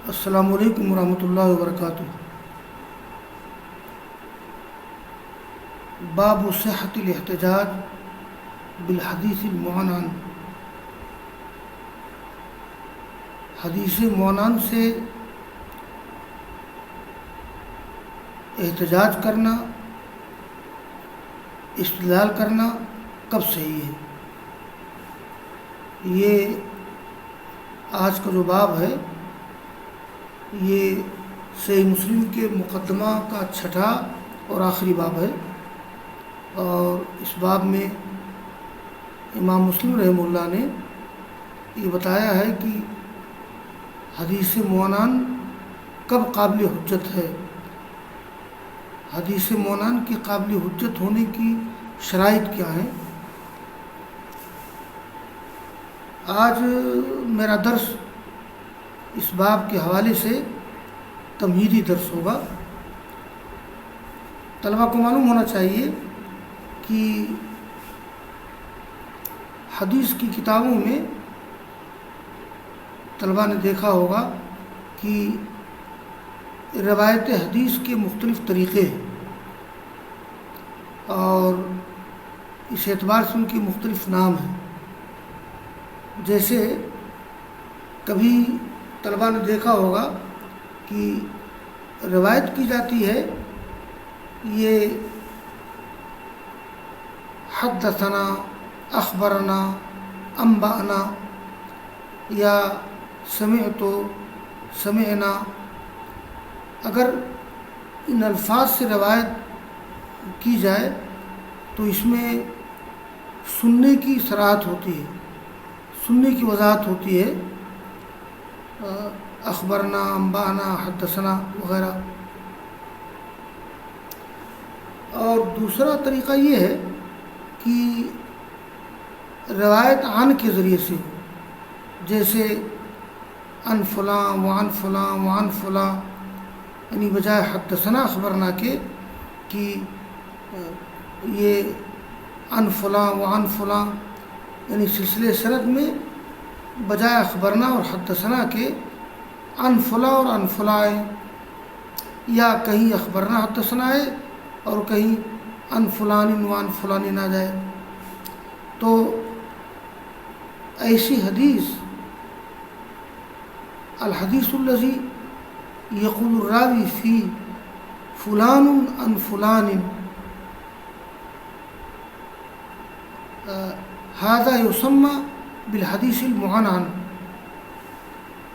السلام علیکم ورحمۃ اللہ وبرکاتہ۔ باب صحت الاحتجاج بالحدیث المعنن۔ حدیث معنن سے احتجاج کرنا، استدلال کرنا کب صحیح ہے؟ یہ آج کا جو باب ہے یہ صحیح مسلم کے مقدمہ کا چھٹا اور آخری باب ہے، اور اس باب میں امام مسلم رحمہ اللہ نے یہ بتایا ہے کہ حدیث معنن کب قابل حجت ہے، حدیث معنن کی قابل حجت ہونے کی شرائط کیا ہیں۔ آج میرا درس اس باب کے حوالے سے تمہیدی درس ہوگا۔ طلبہ کو معلوم ہونا چاہیے کہ حدیث کی کتابوں میں طلبہ نے دیکھا ہوگا کہ روایت حدیث کے مختلف طریقے ہیں، اور اس اعتبار سے ان کے مختلف نام ہیں۔ جیسے کبھی طلبہ نے دیکھا ہوگا کہ روایت کی جاتی ہے یہ حدثنا، اخبرنا، انبأنا یا سمعت، سمعنا۔ اگر ان الفاظ سے روایت کی جائے تو اس میں سننے کی صراحت ہوتی ہے، سننے کی وضاحت ہوتی ہے، اخبرنا، انبانا، حدثنا وغیرہ۔ اور دوسرا طریقہ یہ ہے کہ روایت عن کے ذریعے سے، جیسے عن فلاں وعن فلاں وعن فلاں، یعنی بجائے حدثنا اخبرنا کے کہ یہ عن فلاں وعن فلاں، یعنی سلسلے سند میں بجائے اخبرنا اور حدثنا کے عن فلاں اور عن فلاں ہے، یا کہیں اخبرنا حدثنا ہے اور کہیں عن فلان وعن فلان آ جائے۔ تو ایسی حدیث الحدیث الذی یقول الراوی فی فلان عن فلان ھذا یسمى بالحدیث المعنن،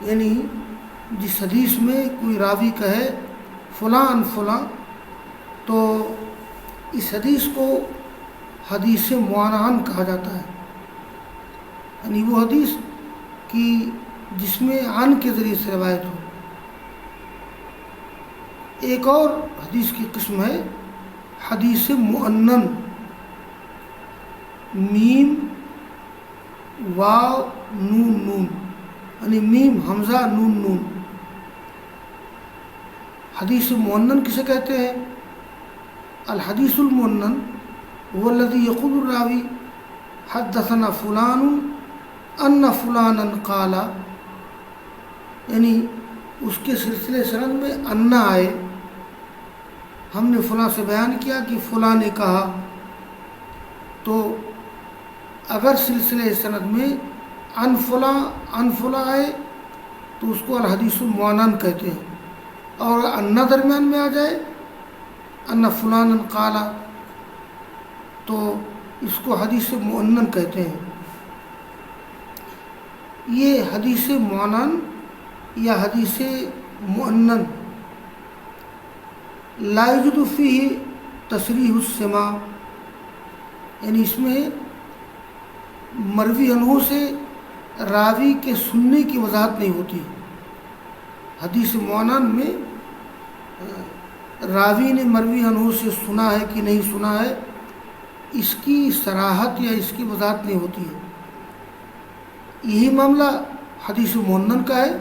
یعنی جس حدیث میں کوئی راوی کہے فلاں عن فلاں، تو اس حدیث کو حدیث معنن کہا جاتا ہے، یعنی وہ حدیث کی جس میں عن کے ذریعے سے روایت ہو۔ ایک اور حدیث کی قسم ہے حدیث معنن، میم واو نون نون، یعنی میم حمزہ نون نون۔ حدیث معنن کسے کہتے ہیں؟ الحدیث المعنن هو الذي يقول الراوی حدثنا فلان ان فلانا قال، یعنی اس کے سلسلے سند میں انا آئے، ہم نے فلاں سے بیان کیا کہ فلاں نے کہا، تو اگر سلسلے سند میں عن فلاں آئے تو اس کو الحدیث المعنن کہتے ہیں، اور انا درمیان میں آ جائے ان فلانا قال تو اس کو حدیث معنن کہتے ہیں۔ یہ حدیث معنن یا حدیث معنن لا یوجد فیہ تصریح السماع، یعنی اس میں مروی عنہ سے راوی کے سننے کی وضاحت نہیں ہوتی۔ حدیث معنن میں راوی نے مروی عنہ سے سنا ہے کہ نہیں سنا ہے، اس کی صراحت یا اس کی وضاحت نہیں ہوتی ہے۔ یہی معاملہ حدیث معنن کا ہے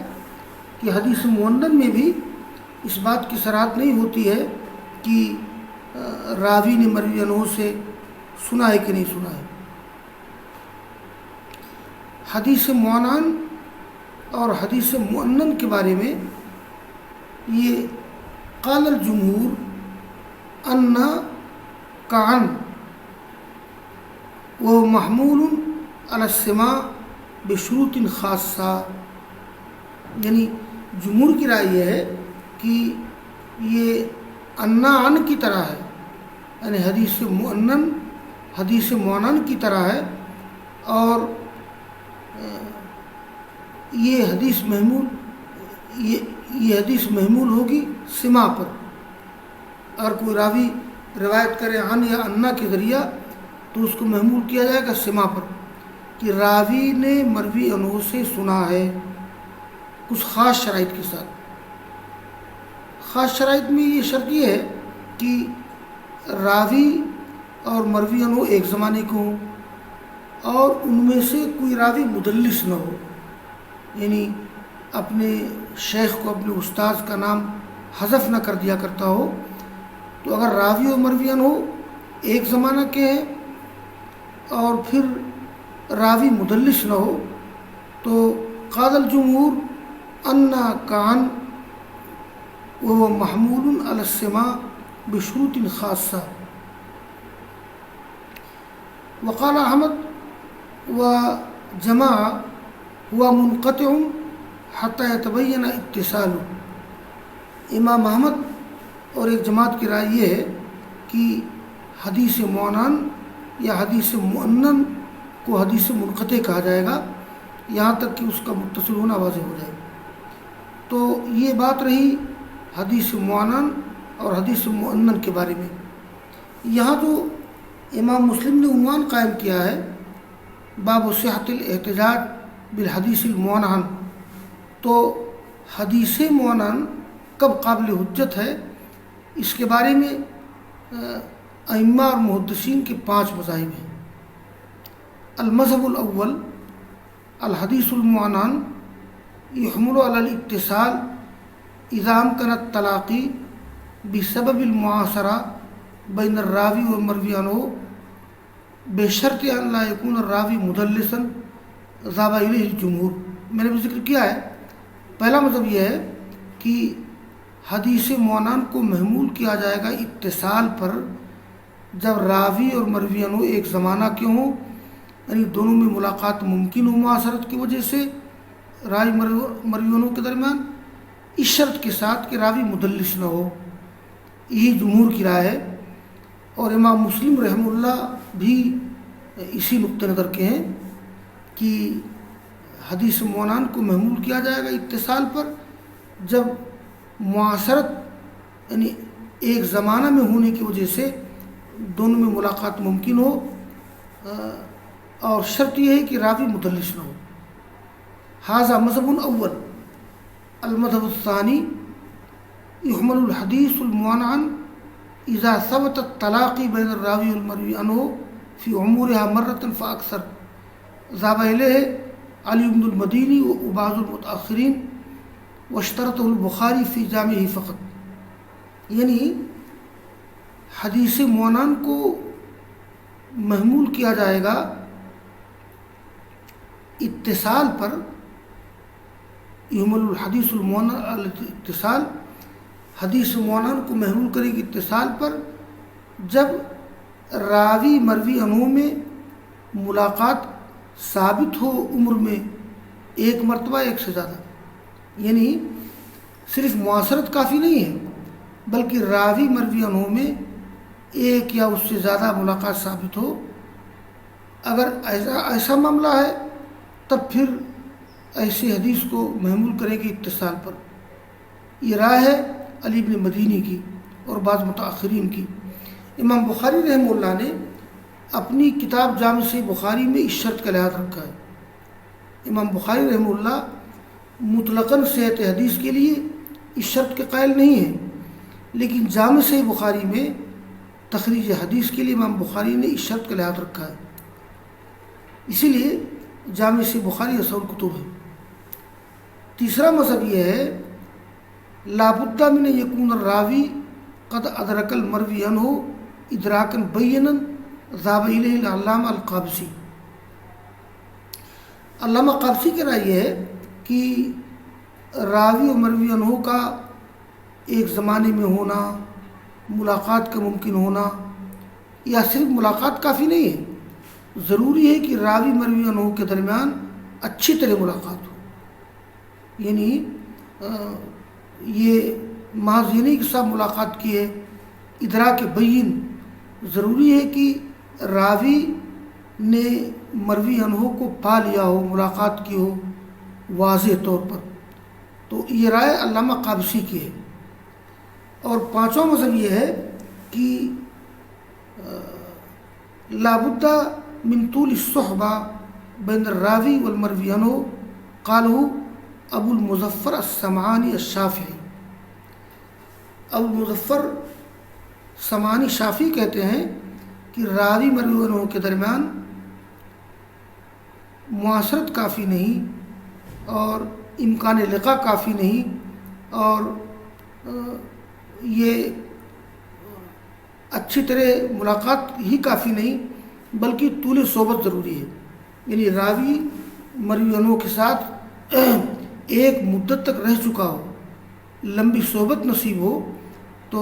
کہ حدیث معنن میں بھی اس بات کی صراحت نہیں ہوتی ہے کہ راوی نے مروی عنہ سے سنا ہے کہ نہیں سنا ہے۔ حدیث معنن اور حدیث معنن کے بارے میں یہ قال الجمہور ان کعن وہ محمول علی السماع بشروط خاصہ، یعنی جمہور کی رائے یہ ہے کہ یہ انا ان کی طرح ہے، یعنی حدیث معنن کی طرح ہے، اور یہ حدیث محمول ہوگی سماع پر۔ اگر کوئی راوی روایت کرے عن یا انا کے ذریعہ تو اس کو محمول کیا جائے گا سماع پر، کہ راوی نے مروی عنہ سے سنا ہے، کچھ خاص شرائط کے ساتھ۔ خاص شرائط میں یہ شرط یہ ہے کہ راوی اور مروی عنہ ایک زمانے کے ہوں، اور ان میں سے کوئی راوی مدلس نہ ہو، یعنی اپنے شیخ کو، اپنے استاذ کا نام حذف نہ کر دیا کرتا ہو۔ تو اگر راوی اور مروی عنہ ایک زمانہ کے ہیں اور پھر راوی مدلس نہ ہو تو قال الجمہور ان کعن وهو محمول على السماع بشروط خاصة۔ وقال احمد وجماعة هو منقطع حتى يتبين اتصاله۔ امام احمد اور ایک جماعت کی رائے یہ ہے کہ حدیث معنن یا حدیث مؤنن کو حدیث منقطع کہا جائے گا یہاں تک کہ اس کا متصل ہونا واضح ہو جائے۔ تو یہ بات رہی حدیث معنن اور حدیث مؤنن کے بارے میں۔ یہاں جو امام مسلم نے عنوان قائم کیا ہے باب صحت الاحتجاج بالحدیث المعنن، تو حدیث معنن کب قابل حجت ہے، اس کے بارے میں ائمہ اور محدثین کے 5 مذاہب ہیں۔ المذهب الاول الحدیث المعنن يحمل على الاتصال اذا امكن التلاقي بسبب المعاصرة بين الراوي والمروي عنه بشرط ان لا يكون الراوي مدلسا ذهب اليه الجمهور۔ میں نے بھی ذکر کیا ہے، پہلا مذہب یہ ہے کہ حدیث معنن کو محمول کیا جائے گا اتصال پر جب راوی اور مروی عنہ ایک زمانہ کے ہوں، یعنی دونوں میں ملاقات ممکن ہو معاصرت کی وجہ سے راوی مروی عنہ کے درمیان، اس شرط کے ساتھ کہ راوی مدلس نہ ہو۔ یہی جمہور کی رائے ہے، اور امام مسلم رحمہ اللہ بھی اسی نقطہ نظر کے ہیں کہ حدیث معنن کو محمول کیا جائے گا اتصال پر جب معاصرت یعنی ایک زمانہ میں ہونے کی وجہ سے دونوں میں ملاقات ممکن ہو، اور شرط یہ ہے کہ راوی مدلس نہ ہو۔ ھذا مذہب اول۔ المذہب الثانی يحمل الحدیث المعنن اذا ثبت التلاقی بین الراوی والمروی عنہ فی عمورها مرۃ فاکثر، ذهب الیہ علی بن المدینی وبعض المتأخرین واشترطه البخاری فی جامعہ فقط۔ یعنی حدیث معنن کو محمول کیا جائے گا اتصال پر، یحمل الحدیث المعنن علی الاتصال، حدیث معنن کو محمول کرے گی اتصال پر جب راوی مروی عنہ میں ملاقات ثابت ہو عمر میں ایک مرتبہ ایک سے زیادہ، یعنی صرف معاصرت کافی نہیں ہے بلکہ راوی مروی عنہ میں ایک یا اس سے زیادہ ملاقات ثابت ہو۔ اگر ایسا معاملہ ہے تب پھر ایسی حدیث کو محمول کرے گی اتصال پر۔ یہ رائے ہے علی بن مدینی کی اور بعض متأخرین کی۔ امام بخاری رحمہ اللہ نے اپنی کتاب جامع صحیح بخاری میں اس شرط کا لحاظ رکھا ہے۔ امام بخاری رحمہ اللہ مطلقاً صحت حدیث کے لیے اس شرط کے قائل نہیں ہیں، لیکن جامع صحیح بخاری میں تخریج حدیث کے لیے امام بخاری نے اس شرط کا لحاظ رکھا ہے، اسی لیے جامع صحیح بخاری اصول کتب ہے۔ تیسرا مذہب یہ ہے لا بد من یکون الراوی قد ادرک المروی عنہ ادراکا بینا ذهب الیہ العلامہ القابسی۔ علامہ قابسی کی رائے یہ ہے کہ راوی و مروی عنہ کا ایک زمانے میں ہونا، ملاقات کا ممکن ہونا، یا صرف ملاقات کافی نہیں ہے، ضروری ہے کہ راوی مروی عنہ کے درمیان اچھی طرح ملاقات ہو، یعنی یہ محض یہ نہیں کہ صاحب ملاقات کی ہے، ادراک بین، ضروری ہے کہ راوی نے مروی عنہ کو پا لیا ہو، ملاقات کی ہو واضح طور پر۔ تو یہ رائے علامہ قابسی کی ہے۔ اور پانچواں مذہب یہ ہے کہ لابد من طول الصحبہ بین الراوی والمروی عنہ، قالہ ابو المظفر السمعانی الشافعی۔ ابو المظفر سمعانی شافعی کہتے ہیں کہ راوی مروی عنہ کے درمیان معاشرت کافی نہیں، اور امکان لقاء کافی نہیں، اور یہ اچھی طرح ملاقات ہی کافی نہیں، بلکہ طول صحبت ضروری ہے، یعنی راوی مروی عنہ کے ساتھ ایک مدت تک رہ چکا ہو، لمبی صحبت نصیب ہو۔ تو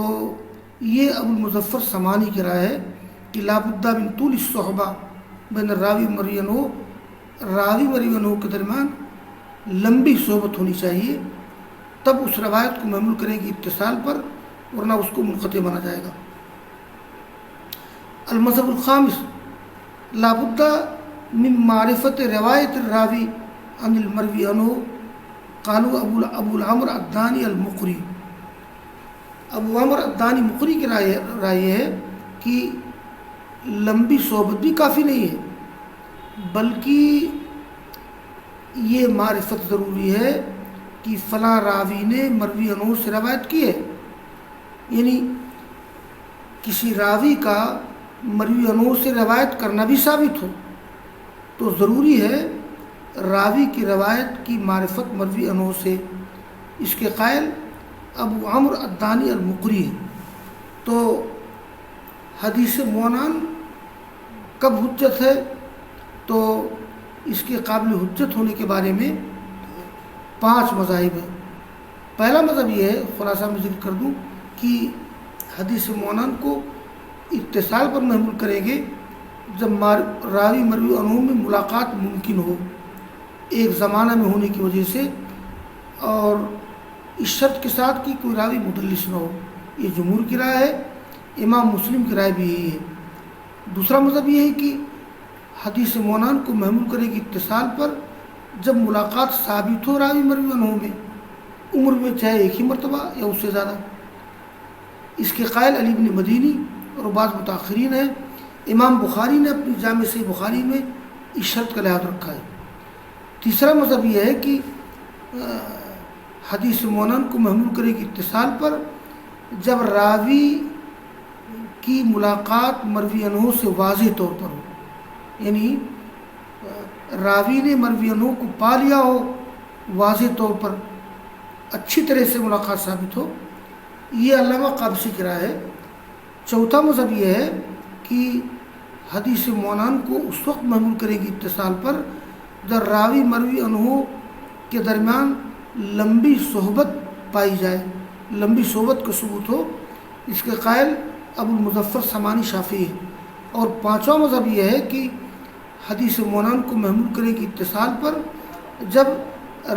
یہ ابو المظفر سمعانی کی رائے ہے کہ لابد من طول الصحبہ بین الراوی مروی عنہ، راوی مروی عنہ کے درمیان لمبی صحبت ہونی چاہیے، تب اس روایت کو محمول کرے گی اتصال پر، ورنہ اس کو منقطع مانا جائے گا۔ المذہب الخامس لابد من معرفت روایت الراوی عن المروی عنہ، قالو ابو العمر الدانی المقری۔ ابو عمر الدانی مقری کی رائے یہ ہے کہ لمبی صحبت بھی کافی نہیں ہے، بلکہ یہ معرفت ضروری ہے کہ فلاں راوی نے مروی عنہ سے روایت کی ہے، یعنی کسی راوی کا مروی عنہ سے روایت کرنا بھی ثابت ہو، تو ضروری ہے راوی کی روایت کی معرفت مروی عنہ سے۔ اس کے قائل ابو عمر الدانی المقری ہے۔ تو حدیث موانان کب حجت ہے؟ تو اس کے قابل حجت ہونے کے بارے میں 5 مذاہب ہیں۔ پہلا مذہب یہ ہے، خلاصہ میں ذکر کر دوں، کہ حدیث موانان کو اتصال پر محمول کریں گے جب راوی مروی عنہ میں ملاقات ممکن ہو، ایک زمانہ میں ہونے کی وجہ سے، اور اس شرط کے ساتھ کہ کوئی راوی مدلس نہ ہو۔ یہ جمہور کی رائے ہے، امام مسلم کی رائے بھی یہی ہے۔ دوسرا مذہب یہ ہے کہ حدیث موانان کو محمول کرے گی اتصال پر جب ملاقات ثابت ہو راوی مروی عنہ میں، عمر میں چاہے ایک ہی مرتبہ یا اس سے زیادہ۔ اس کے قائل علی بن مدینی اور بعض متاخرین ہیں۔ امام بخاری نے اپنی جامع صحیح بخاری میں اس شرط کا لحاظ رکھا ہے۔ تیسرا مذہب یہ ہے کہ حدیث موانان کو محمول کرے گی اتصال پر جب راوی کی ملاقات مروی عنہ سے واضح طور پر ہو، یعنی راوی نے مروی عنہ کو پا لیا ہو، واضح طور پر اچھی طرح سے ملاقات ثابت ہو۔ یہ علامہ قابسی کی رائے ہے۔ چوتھا مذہب یہ ہے کہ حدیث موانان کو اس وقت محمول کرے گی اتصال پر جب راوی مروی عنہ کے درمیان لمبی صحبت پائی جائے، لمبی صحبت کا ثبوت ہو۔ اس کے قائل ابو المظفر سمعانی شافعی ہے۔ اور پانچواں مذہب یہ ہے کہ حدیث موانان کو محمول کرے گی اتصال پر جب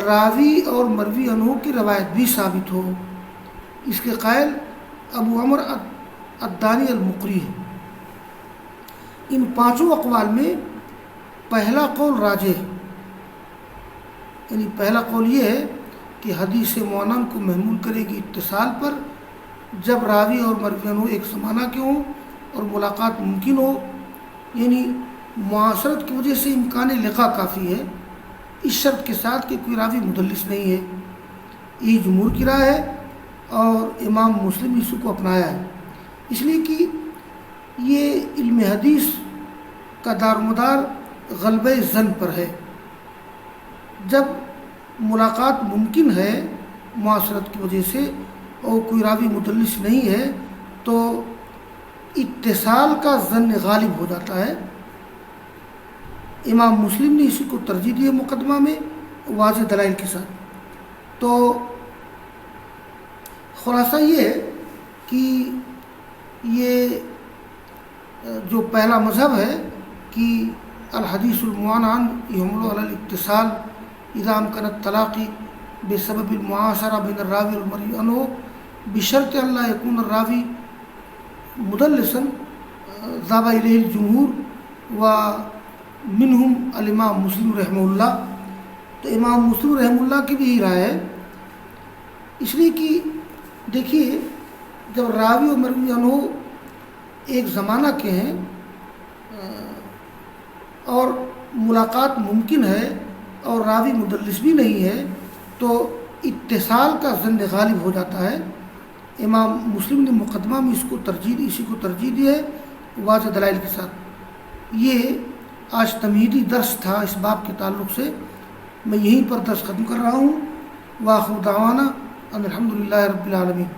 راوی اور مروی عنہ کی روایت بھی ثابت ہو۔ اس کے قائل ابو عمر الدانی المقری ہے۔ ان پانچوں اقوال میں پہلا قول راجح ہے، یعنی پہلا قول یہ ہے کہ حدیث موانان کو محمول کرے گی اتصال پر جب راوی اور مروی عنہ ایک زمانہ کے ہوں اور ملاقات ممکن ہو، یعنی معاشرت کی وجہ سے امکان لقاء کافی ہے، اس شرط کے ساتھ کہ کوئی راوی مدلس نہیں ہے۔ یہ جمہور کی رائے ہے اور امام مسلم اس کو اپنایا ہے، اس لیے کہ یہ علم حدیث کا دار و مدار غلبہ ظن پر ہے۔ جب ملاقات ممکن ہے معاشرت کی وجہ سے اور کوئی راوی مدلس نہیں ہے تو اتصال کا ظن غالب ہو جاتا ہے۔ امام مسلم نے اسی کو ترجیح دی ہے مقدمہ میں واضح دلائل کے ساتھ۔ تو خلاصہ یہ ہے کہ یہ جو پہلا مذہب ہے کہ الحدیث المعنعن یحمل علی الاتصال اذا امکن التلاقی بسبب المعاصرہ بین الراوی والمروی عنہ بشرط ان لا یکون الراوی مدلسا ذهب الیہ الجمہور و منہم الامام مسلم رحمہ اللہ. تو امام مسلم رحمہ اللہ کی بھی یہی رائے ہے، اس لیے کہ دیکھیے جب راوی و مروی عنہ ایک زمانہ کے ہیں اور ملاقات ممکن ہے اور راوی مدلس بھی نہیں ہے تو اتصال کا ظن غالب ہو جاتا ہے. امام مسلم نے مقدمہ میں اسی کو ترجیح دی ہے واضح دلائل کے ساتھ. یہ آج تمہیدی درس تھا اس باب کے تعلق سے، میں یہیں پر درس ختم کر رہا ہوں. وآخر دعوانا ان الحمدللہ رب العالمین.